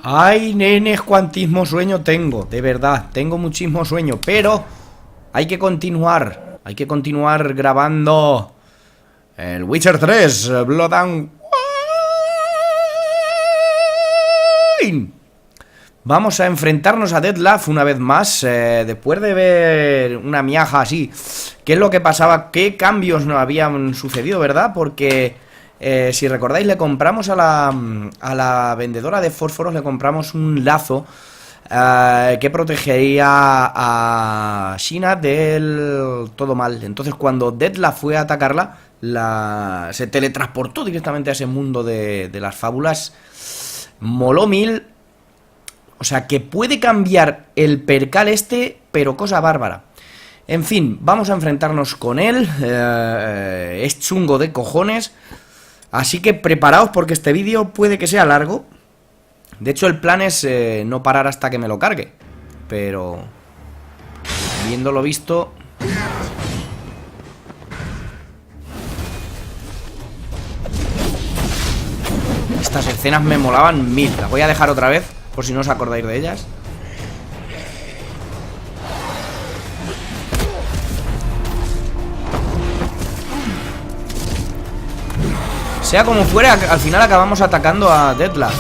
Ay, nenes, cuantísimo sueño tengo. De verdad, tengo muchísimo sueño. Pero hay que continuar. Hay que continuar grabando el Witcher 3 Blood and Wine. Vamos a enfrentarnos a Dettlaff una vez más. Después de ver una miaja así, ¿qué es lo que pasaba? ¿Qué cambios no habían sucedido, verdad? Porque si recordáis, le compramos a la vendedora de fósforos, le compramos un lazo que protegería a Sheena del todo mal. Entonces cuando Dettlaff fue a atacarla, se teletransportó directamente a ese mundo de las fábulas. Moló mil. O sea, que puede cambiar el percal este, pero cosa bárbara. En fin, vamos a enfrentarnos con él. Es chungo de cojones. Así que preparaos porque este vídeo puede que sea largo. De hecho, el plan es no parar hasta que me lo cargue. Pero viéndolo visto... Estas escenas me molaban mil. Las voy a dejar otra vez, por si no os acordáis de ellas. Sea como fuera, al final acabamos atacando a Dettlaff.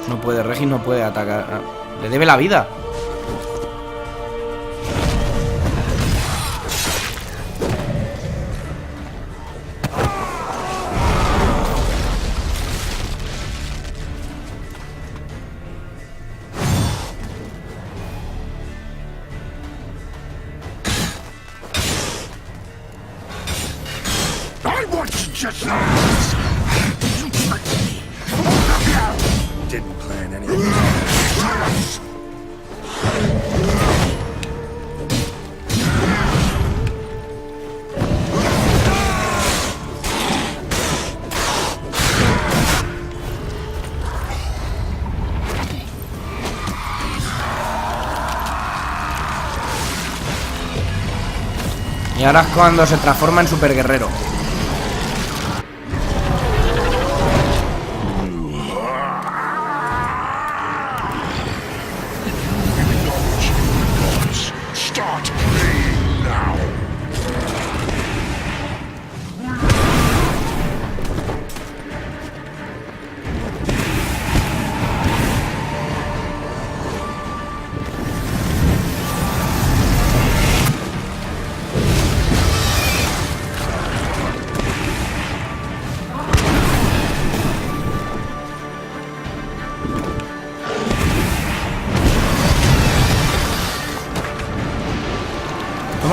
No puede, Regis no puede atacar. Le debe la vida. Y ahora es cuando se transforma en super guerrero.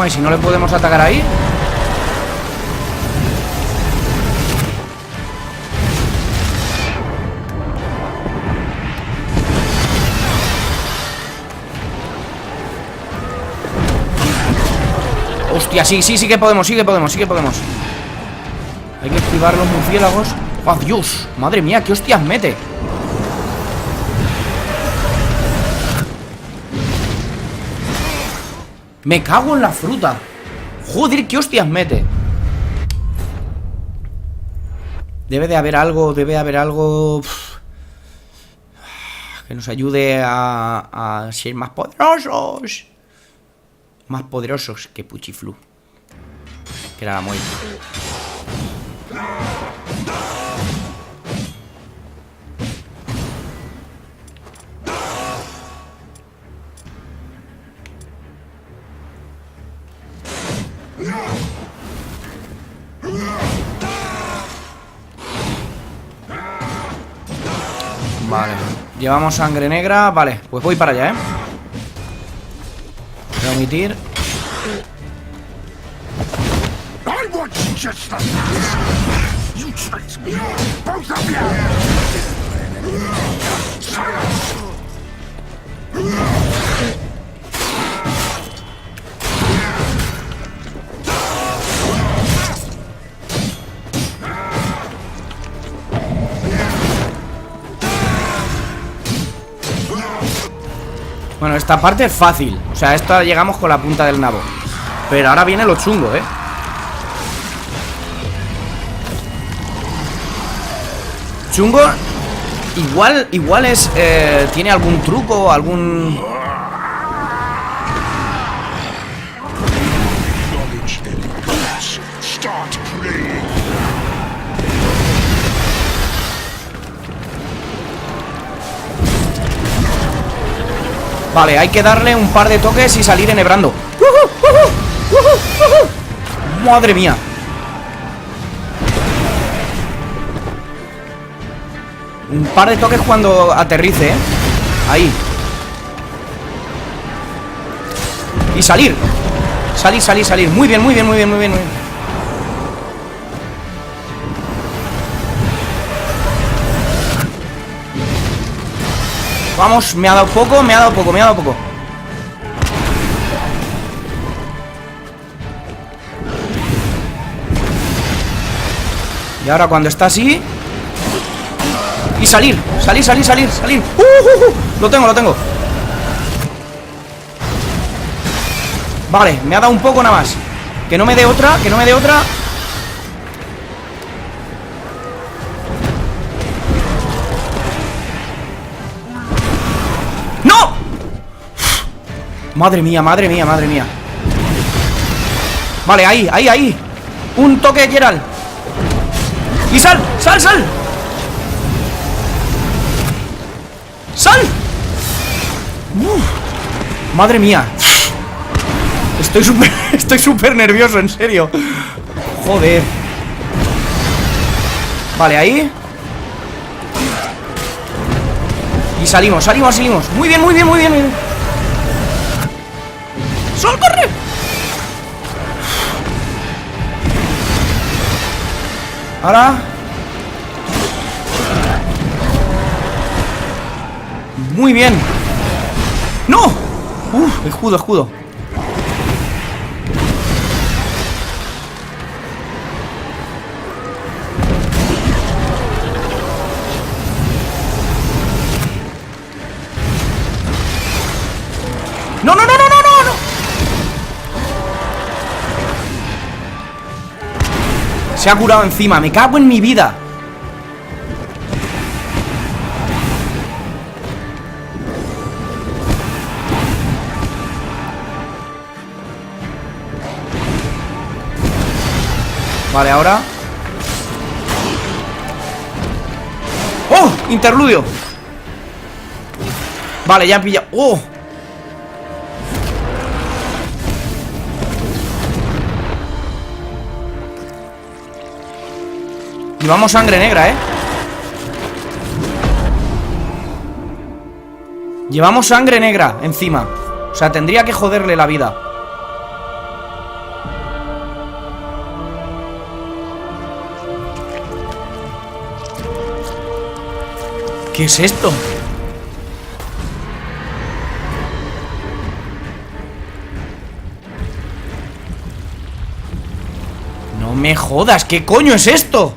¿Y si no le podemos atacar ahí? Hostia, sí que podemos, sí que podemos. Hay que esquivar los murciélagos. ¡Oh, Dios! Madre mía, qué hostias mete. Me cago en la fruta. Joder, qué hostias mete. Debe de haber algo que nos ayude a ser más poderosos. Más poderosos que Puchiflu, que era la muerte. Vale, llevamos sangre negra. Vale, pues voy para allá, voy a omitir. Bueno, esta parte es fácil. O sea, esta llegamos con la punta del nabo. Pero ahora viene lo chungo, chungo. Igual es... tiene algún truco, algún... Vale, hay que darle un par de toques y salir enhebrando. Madre mía. Un par de toques cuando aterrice, ¿eh? Ahí. Y salir. Salir. Muy bien. Vamos, me ha dado poco. Y ahora cuando está así... Y salir. Lo tengo. Vale, me ha dado un poco nada más. Que no me dé otra. ¡No! Madre mía. Vale, ahí. Un toque, Geralt. Y sal. ¡Sal! Madre mía. Estoy súper nervioso, en serio. Joder. Vale, ahí. Y salimos. Muy bien. ¡Sol, corre! Ahora. Muy bien. ¡No! Escudo. ¡No! Se ha curado encima. Me cago en mi vida. Vale, ahora. ¡Oh! Interludio. Vale, ya han pillado. ¡Oh! Llevamos sangre negra, ¿eh? Llevamos sangre negra encima. O sea, tendría que joderle la vida. ¿Qué es esto? No me jodas, ¿qué coño es esto?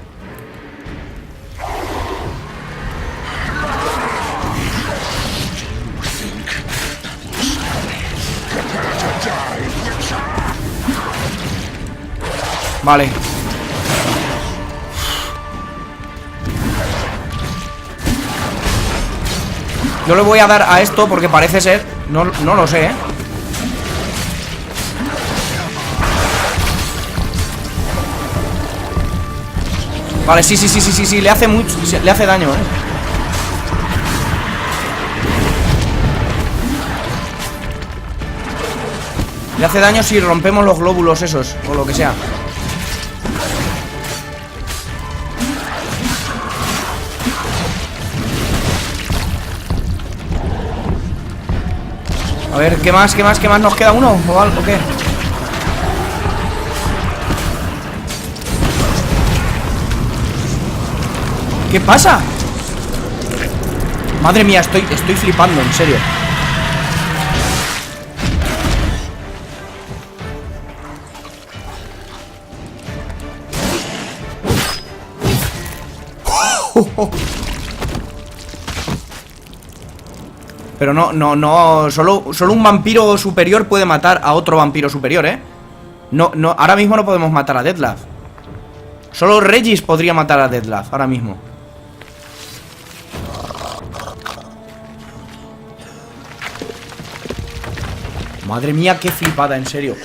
Vale. Yo le voy a dar a esto porque parece ser... No lo sé, ¿eh? Vale, sí. Le hace mucho... Le hace daño, ¿eh? Le hace daño si rompemos los glóbulos esos, o lo que sea. A ver, ¿qué más? ¿Nos queda uno? ¿O algo? ¿Qué? ¿Qué pasa? Madre mía, estoy flipando, en serio. Pero no, solo un vampiro superior puede matar a otro vampiro superior, ¿eh? No, ahora mismo no podemos matar a Dettlaff. Solo Regis podría matar a Dettlaff ahora mismo. Madre mía, qué flipada, en serio.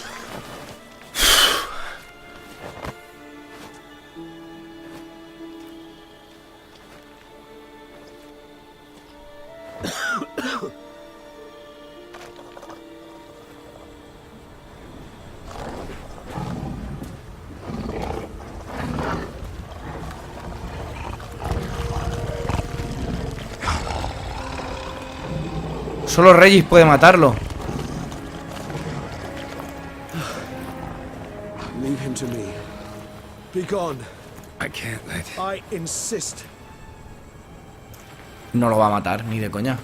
Solo Regis puede matarlo. Leave him to me. Be gone. I can't let... I insist. No lo va a matar, ni de coña.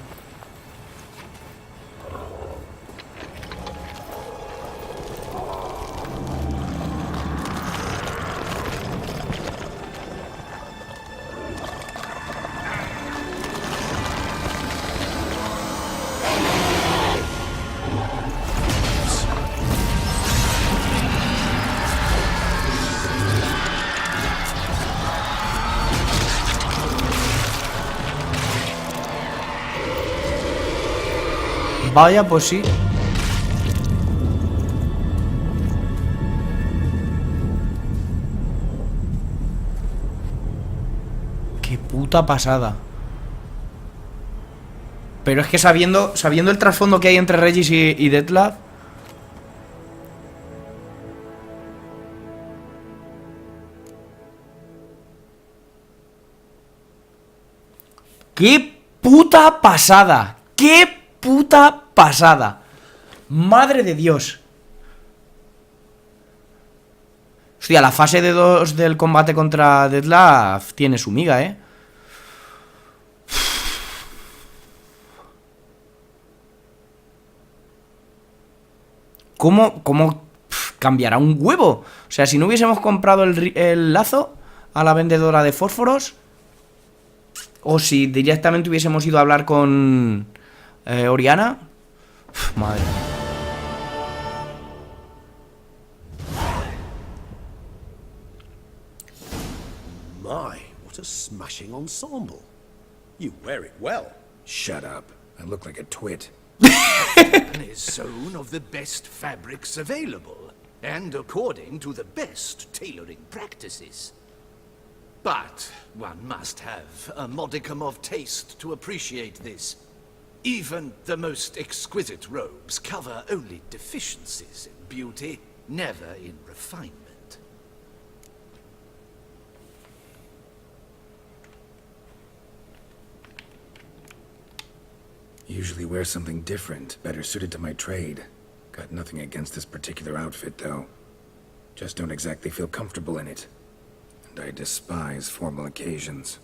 Vaya, pues sí. Qué puta pasada. Pero es que sabiendo el trasfondo que hay entre Regis y Dettlaff. ¡Qué puta pasada! ¡Qué puta pasada! Madre de Dios. Hostia, la fase de 2 del combate contra Dettlaff tiene su miga, ¿eh? ¿Cómo cambiará un huevo? O sea, si no hubiésemos comprado el lazo a la vendedora de fósforos, o si directamente hubiésemos ido a hablar con Oriana. Madre mía. My, what a smashing ensemble. You wear it well. Shut up. I look like a twit. Is sewn of the best fabrics available, and according to the best tailoring practices. But one must have a modicum of taste to appreciate this. Even the most exquisite robes cover only deficiencies in beauty, never in refinement. Usually wear something different, better suited to my trade. Got nothing against this particular outfit, though. Just don't exactly feel comfortable in it. And I despise formal occasions.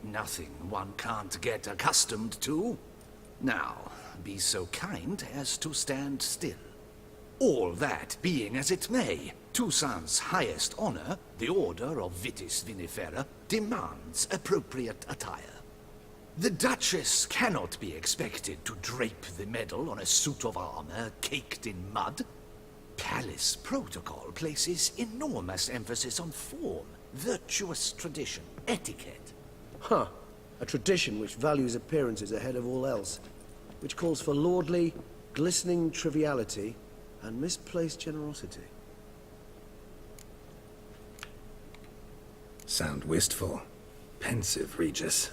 Nothing one can't get accustomed to. Now, be so kind as to stand still. All that being as it may, Toussaint's highest honor, the Order of Vitis Vinifera, demands appropriate attire. The Duchess cannot be expected to drape the medal on a suit of armor caked in mud. Palace protocol places enormous emphasis on form, virtuous tradition, etiquette. Huh. A tradition which values appearances ahead of all else. Which calls for lordly, glistening triviality and misplaced generosity. Sound wistful. Pensive, Regis.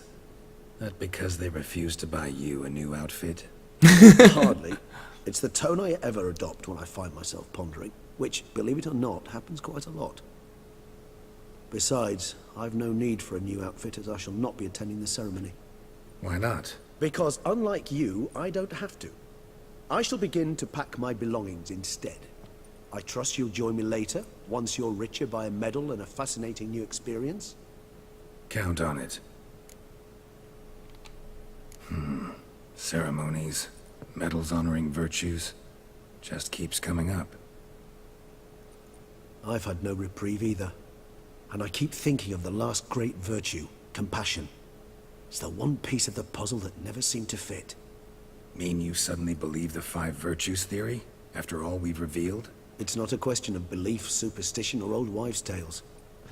That because they refuse to buy you a new outfit? Hardly. It's the tone I ever adopt when I find myself pondering, which, believe it or not, happens quite a lot. Besides, I've no need for a new outfit as I shall not be attending the ceremony. Why not? Because unlike you, I don't have to. I shall begin to pack my belongings instead. I trust you'll join me later, once you're richer by a medal and a fascinating new experience? Count on it. Ceremonies, medals honoring virtues, just keeps coming up. I've had no reprieve either. And I keep thinking of the last great virtue, compassion. It's the one piece of the puzzle that never seemed to fit. Mean you suddenly believe the 5 virtues theory, after all we've revealed? It's not a question of belief, superstition, or old wives' tales.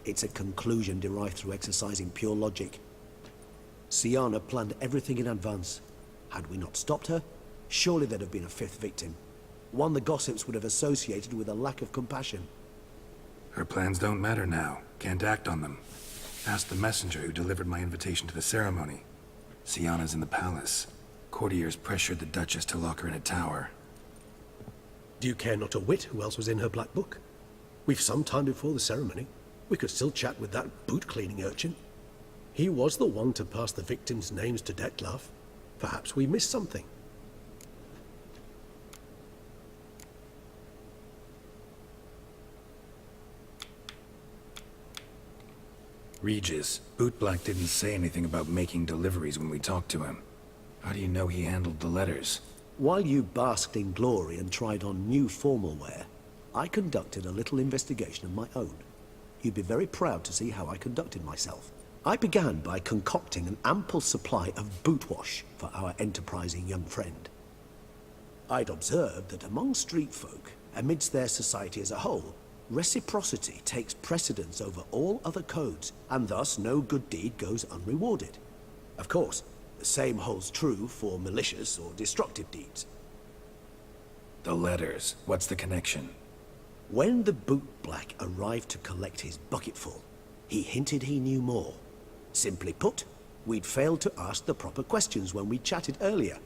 It's a conclusion derived through exercising pure logic. Siana planned everything in advance. Had we not stopped her, Surely there'd have been a fifth victim. One the gossips would have associated with a lack of compassion. Her plans don't matter now. Can't act on them. Ask the messenger who delivered my invitation to the ceremony. Sienna's in the palace. Courtiers pressured the Duchess to lock her in a tower. Do you care not a whit who else was in her black book? We've some time before the ceremony. We could still chat with that boot-cleaning urchin. He was the one to pass the victims' names to Dettlaff. Perhaps we missed something. Regis, Bootblack didn't say anything about making deliveries when we talked to him. How do you know he handled the letters? While you basked in glory and tried on new formal wear, I conducted a little investigation of my own. You'd be very proud to see how I conducted myself. I began by concocting an ample supply of boot wash for our enterprising young friend. I'd observed that among street folk, amidst their society as a whole, reciprocity takes precedence over all other codes, and thus no good deed goes unrewarded. Of course, the same holds true for malicious or destructive deeds. The letters. What's the connection? When the bootblack arrived to collect his bucketful, he hinted he knew more. Simply put, we'd failed to ask the proper questions when we chatted earlier.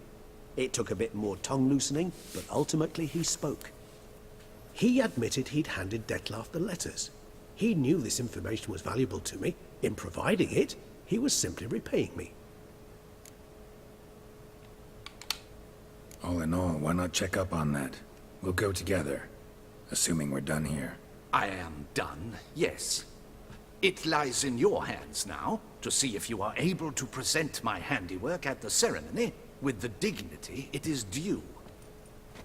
It took a bit more tongue-loosening, but ultimately he spoke. He admitted he'd handed Dettlaff the letters. He knew this information was valuable to me. In providing it, he was simply repaying me. All in all, why not check up on that? We'll go together, assuming we're done here. I am done, yes. It lies in your hands now to see if you are able to present my handiwork at the ceremony with the dignity it is due.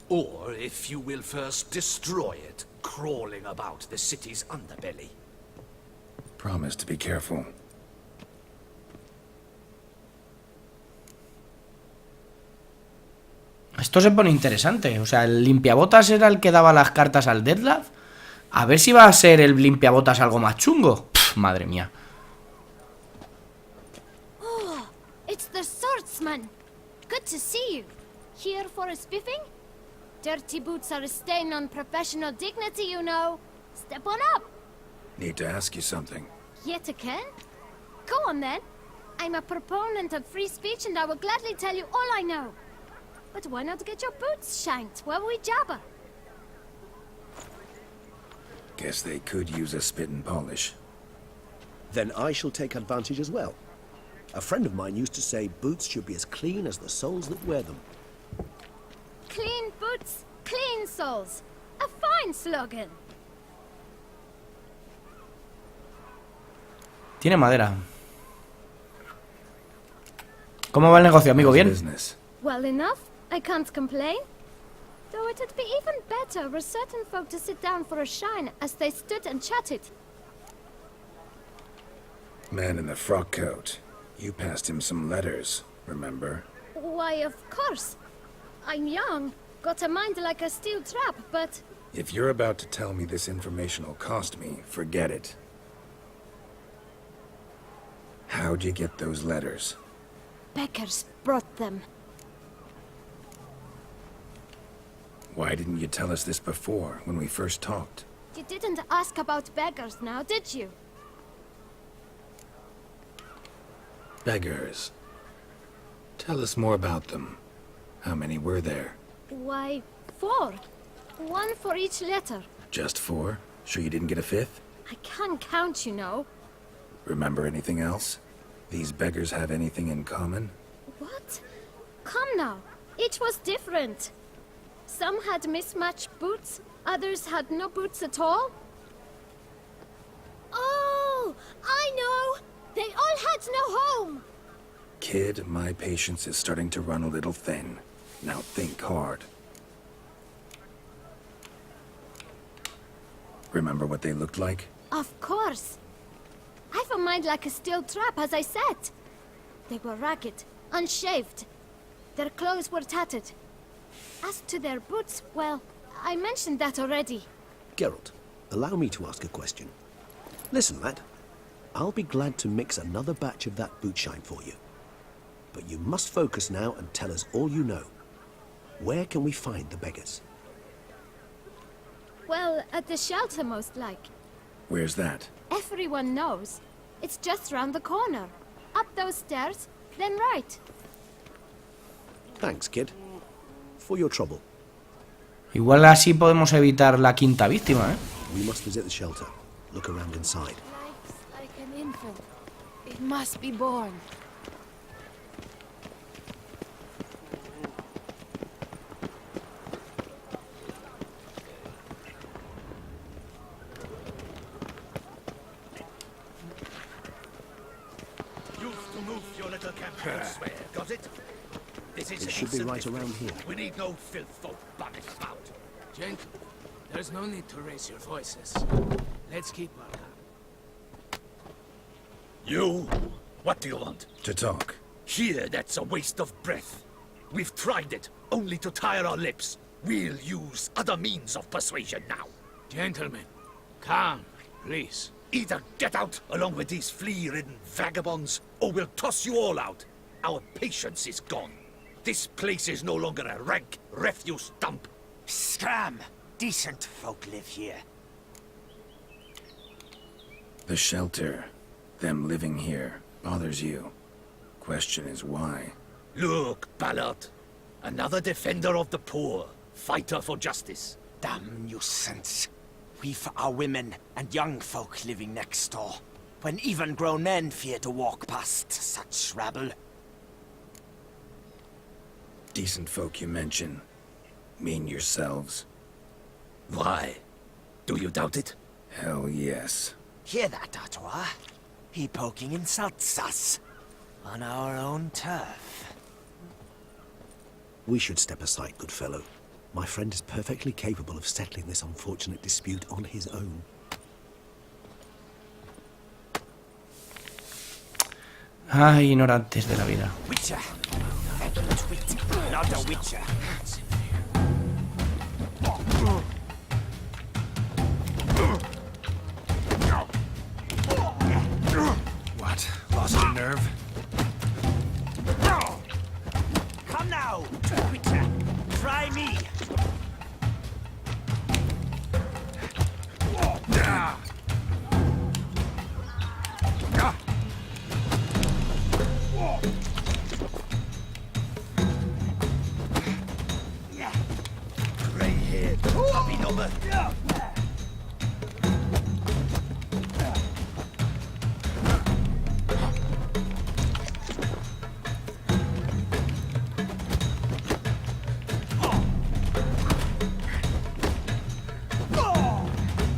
Or if you will first destroy it, crawling about the city's underbelly. Promise to be careful. Esto se pone interesante. O sea, el limpiabotas era el que daba las cartas al Dettlaff. A ver si va a ser el limpiabotas algo más chungo. Pff, madre mía. Oh, it's the swordsman. Good to see you. Here for a spiffing? Dirty boots are a stain on professional dignity, you know. Step on up. Need to ask you something. Yet again? Go on then. I'm a proponent of free speech and I will gladly tell you all I know. But why not get your boots shined while we jabber? Guess they could use a spit and polish. Then I shall take advantage as well. A friend of mine used to say boots should be as clean as the soles that wear them. Clean boots, clean soles. A fine slogan. Tiene madera. ¿Cómo va el negocio, amigo? How's ¿Bien? business? Well enough. I can't complain. Though it'd be even better were certain folk to sit down for a shine as they stood and chatted. Man in the frock coat. You passed him some letters, remember? Why, of course. I'm young, got a mind like a steel trap, but... If you're about to tell me this information will cost me, forget it. How'd you get those letters? Beggars brought them. Why didn't you tell us this before, when we first talked? You didn't ask about beggars now, did you? Beggars. Tell us more about them. How many were there? Why, 4. 1 for each letter. Just 4? Sure you didn't get a 5th? I can't count, you know. Remember anything else? These beggars have anything in common? What? Come now. Each was different. Some had mismatched boots, others had no boots at all. Oh, I know! They all had no home! Kid, my patience is starting to run a little thin. Now think hard. Remember what they looked like? Of course. I've a mind like a steel trap, as I said. They were ragged, unshaved. Their clothes were tattered. As to their boots, well, I mentioned that already. Geralt, allow me to ask a question. Listen, lad. I'll be glad to mix another batch of that boot shine for you. But you must focus now and tell us all you know. Where can we find the beggars? Well, at the shelter most like. Where's that? Everyone knows. It's just round the corner. Up those stairs, then right. Thanks, kid. For your trouble. Igual así podemos evitar la quinta víctima, ¿eh? We must visit the shelter. Look around inside. Life's like an infant. It must be born. You've to move your little camp elsewhere, got it? This is It should be right insignificant. around here. We need no filth folk bunning about. Gentle, there's no need to raise your voices. Let's keep our calm. You? What do you want? To talk. Here, that's a waste of breath. We've tried it, only to tire our lips. We'll use other means of persuasion now. Gentlemen, calm, please. Either get out along with these flea-ridden vagabonds, or we'll toss you all out. Our patience is gone. This place is no longer a rank refuse dump. Scram! Decent folk live here. The shelter, them living here, bothers you. Question is why? Look, Ballard. Another defender of the poor. Fighter for justice. Damn nuisance. We've our women and young folk living next door, when even grown men fear to walk past such rabble. Decent folk you mention. Mean yourselves? Why? Do you doubt it? Hell yes. Hear that, Artois? He poking insults us. On our own turf. We should step aside, good fellow. My friend is perfectly capable of settling this unfortunate dispute on his own. Ay, ignorantes de la vida. Witcher. Not a witcher. What? Lost your nerve? Come now, Witcher. Try me. Grey-haired puppy number.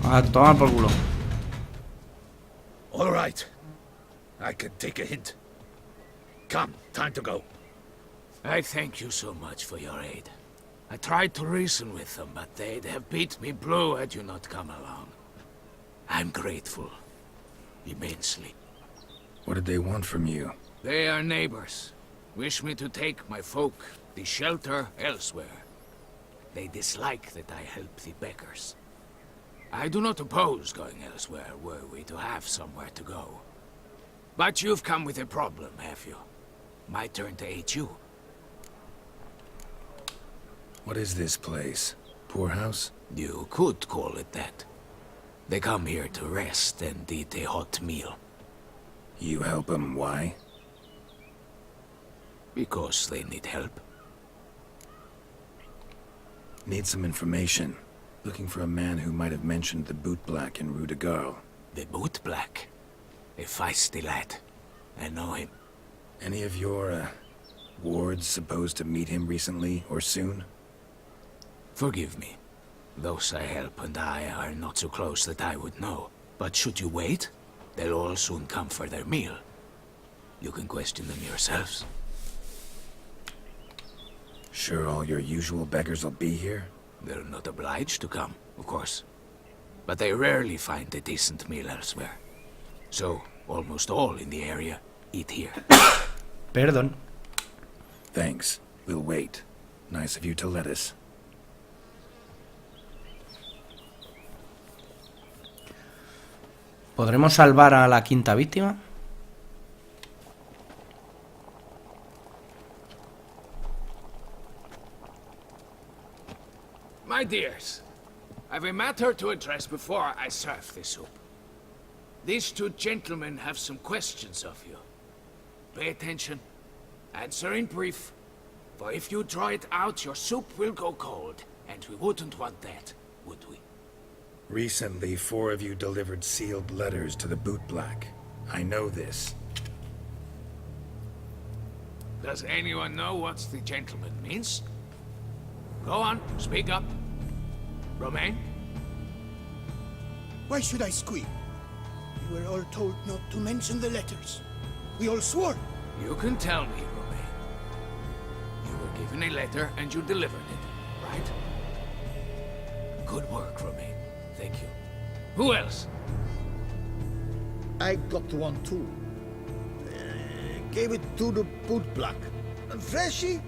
A tomar por culo. All right. I can take a hint. Come, time to go. I thank you so much for your aid. I tried to reason with them, but they'd have beat me blue had you not come along. I'm grateful. Immensely. What did they want from you? They are neighbors. Wish me to take my folk, the shelter, elsewhere. They dislike that I help the beggars. I do not oppose going elsewhere, were we to have somewhere to go. But you've come with a problem, have you? My turn to aid you. What is this place? Poorhouse? You could call it that. They come here to rest and eat a hot meal. You help them, why? Because they need help. Need some information. Looking for a man who might have mentioned the bootblack in Rue de Garl. The bootblack. A feisty lad. I know him. Any of your, wards supposed to meet him recently or soon? Forgive me. Those I help and I are not so close that I would know. But should you wait, they'll all soon come for their meal. You can question them yourselves. Sure all your usual beggars will be here? They're not obliged to come, of course. But they rarely find a decent meal elsewhere. So, almost all in the area eat here. Perdón. Thanks. We'll wait. Nice of you to let us. ¿Podremos salvar a la quinta víctima? My dears, I've a matter to address before I serve the soup. These two gentlemen have some questions of you. Pay attention. Answer in brief. For if you draw it out, your soup will go cold. And we wouldn't want that, would we? Recently, 4 of you delivered sealed letters to the bootblack. I know this. Does anyone know what the gentleman means? Go on, speak up. Romain? Why should I squeal? We were all told not to mention the letters. We all swore. You can tell me, Romain. You were given a letter and you delivered it, right? Good work, Romain. Thank you. Who else? I got one too. Gave it to the bootblack. Freshie,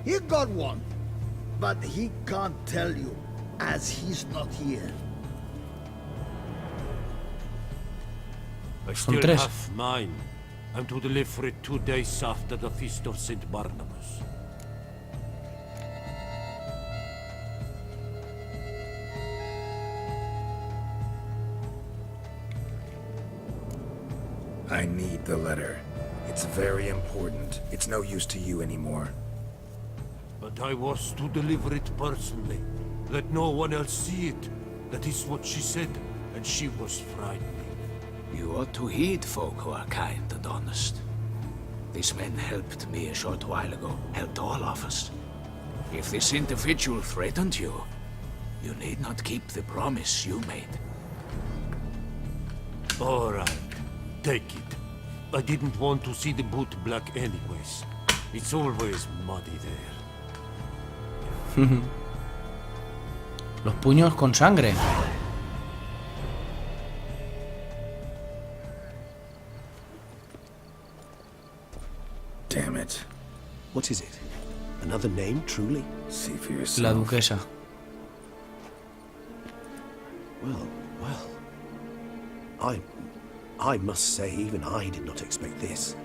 he got one. But he can't tell you, as he's not here. I still tres. have mine. I'm to deliver it 2 days after the Feast of St. Barnabas. I need the letter. It's very important. It's no use to you anymore. But I was to deliver it personally. Let no one else see it. That is what she said, and she was frightening. You ought to heed folk who are kind and honest. These men helped me a short while ago, helped all of us. If this individual threatened you, you need not keep the promise you made. All right, take it. I didn't want to see the bootblack anyways. It's always muddy there. Los puños con sangre. Damn it. What is it? Another name, truly? See for yourself. La duquesa. Well, I must say, even I did not expect this.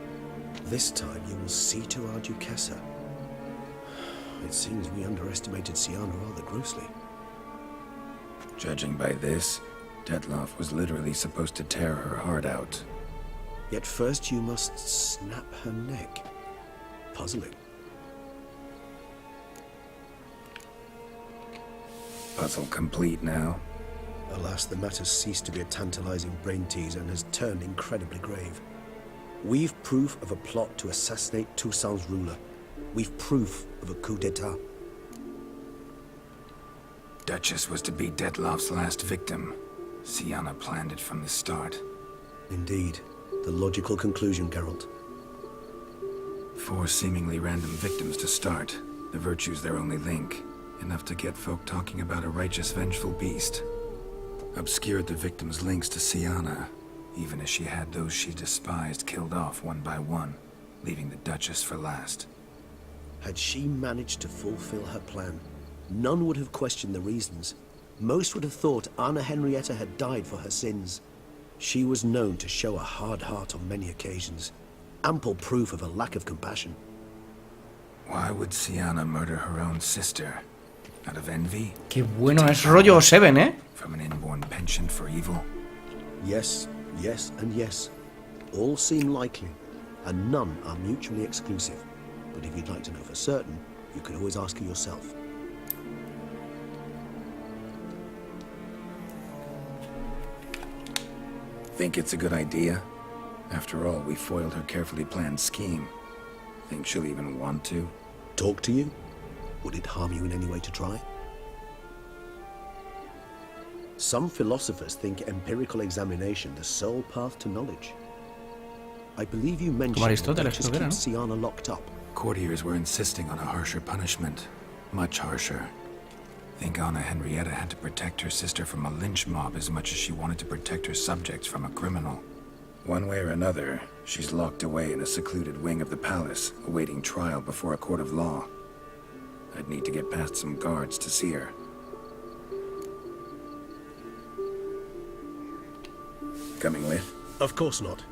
This time you will see to our duquesa. It seems we underestimated Siana rather grossly. Judging by this, Dettlaff was literally supposed to tear her heart out. Yet first you must snap her neck. Puzzling. Puzzle complete now. Alas, the matter's ceased to be a tantalizing brain teaser and has turned incredibly grave. We've proof of a plot to assassinate Toussaint's ruler. We've proof of a coup d'etat. Duchess was to be Dettlaff's last victim. Siana planned it from the start. Indeed. The logical conclusion, Geralt. 4 seemingly random victims to start. The virtue's their only link. Enough to get folk talking about a righteous, vengeful beast. Obscured the victims' links to Siana, even as she had those she despised killed off one by one, leaving the Duchess for last. Had she managed to fulfill her plan, none would have questioned the reasons. Most would have thought Anna Henrietta had died for her sins. She was known to show a hard heart on many occasions. Ample proof of a lack of compassion. Why would Siana murder her own sister? Out of envy? Qué bueno es rollo Seven, ¿eh? From an inborn penchant for evil? Yes, yes, and yes. All seem likely, and none are mutually exclusive. But if you'd like to know for certain, you could always ask her yourself. Think it's a good idea? After all, we foiled her carefully planned scheme. Think she'll even want to? Talk to you? Would it harm you in any way to try? Some philosophers think empirical examination the sole path to knowledge. I believe you mentioned that just keep Siana locked up. Courtiers were insisting on a harsher punishment. Much harsher. Think Anna Henrietta had to protect her sister from a lynch mob as much as she wanted to protect her subjects from a criminal. One way or another, she's locked away in a secluded wing of the palace, awaiting trial before a court of law. I'd need to get past some guards to see her. Coming with? Of course not.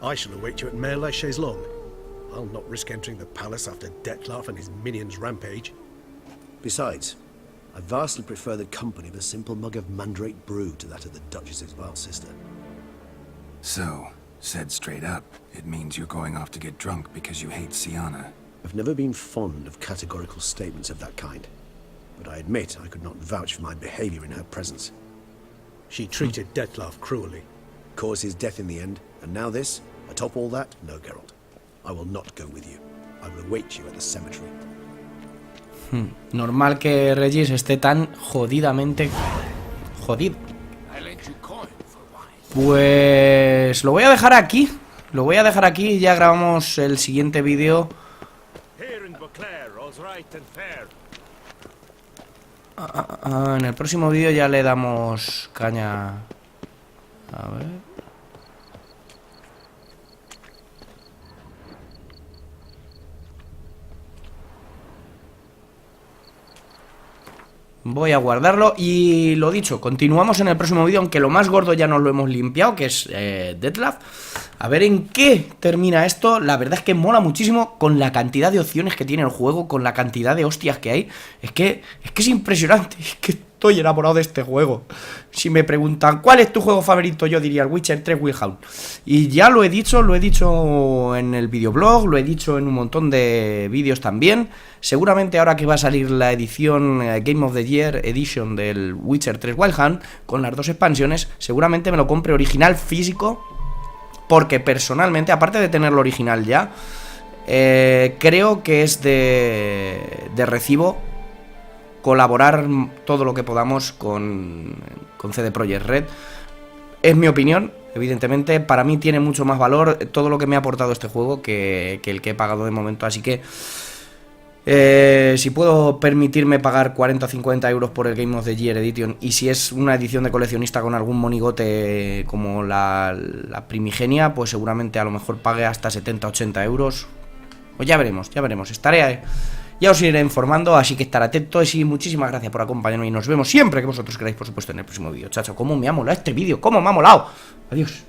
I shall await you at Mare la Chaise-Longue. I'll not risk entering the palace after Dettlaff and his minions rampage. Besides, I vastly prefer the company of a simple mug of mandrake brew to that of the Duchess's vile sister. So, said straight up, it means you're going off to get drunk because you hate Sienna. I've never been fond of categorical statements of that kind, but I admit I could not vouch for my behavior in her presence. She treated Dettlaff cruelly. Caused his death in the end, and now this? Atop all that? No, Geralt. I will not go with you. I will await you at the cemetery. Normal que Regis esté tan jodidamente jodido. Pues lo voy a dejar aquí. Lo voy a dejar aquí y ya grabamos el siguiente vídeo. En el próximo vídeo ya le damos caña. A ver. Voy a guardarlo y lo dicho, continuamos en el próximo vídeo, aunque lo más gordo ya nos lo hemos limpiado, que es Dettlaff. A ver en qué termina esto. La verdad es que mola muchísimo con la cantidad de opciones que tiene el juego, con la cantidad de hostias que hay. Es que es impresionante, es que estoy enamorado de este juego. Si me preguntan ¿cuál es tu juego favorito? Yo diría el Witcher 3 Wild Hunt. Y ya lo he dicho en el videoblog, lo he dicho en un montón de vídeos también. Seguramente ahora que va a salir la edición Game of the Year Edition del Witcher 3 Wild Hunt, con las 2 expansiones, seguramente me lo compre original físico, porque personalmente, aparte de tenerlo original ya, creo que es de recibo colaborar todo lo que podamos con CD Projekt Red. Es mi opinión, evidentemente. Para mí tiene mucho más valor todo lo que me ha aportado este juego que el que he pagado de momento, así que si puedo permitirme pagar 40 o 50 euros por el Game of the Year Edition, y si es una edición de coleccionista con algún monigote como la primigenia, pues seguramente a lo mejor pague hasta 70-80 euros. Pues ya veremos, ya os iré informando, así que estar atentos y muchísimas gracias por acompañarme y nos vemos siempre que vosotros queráis, por supuesto, en el próximo vídeo. Chacho, cómo me ha molado este vídeo, cómo me ha molado. Adiós.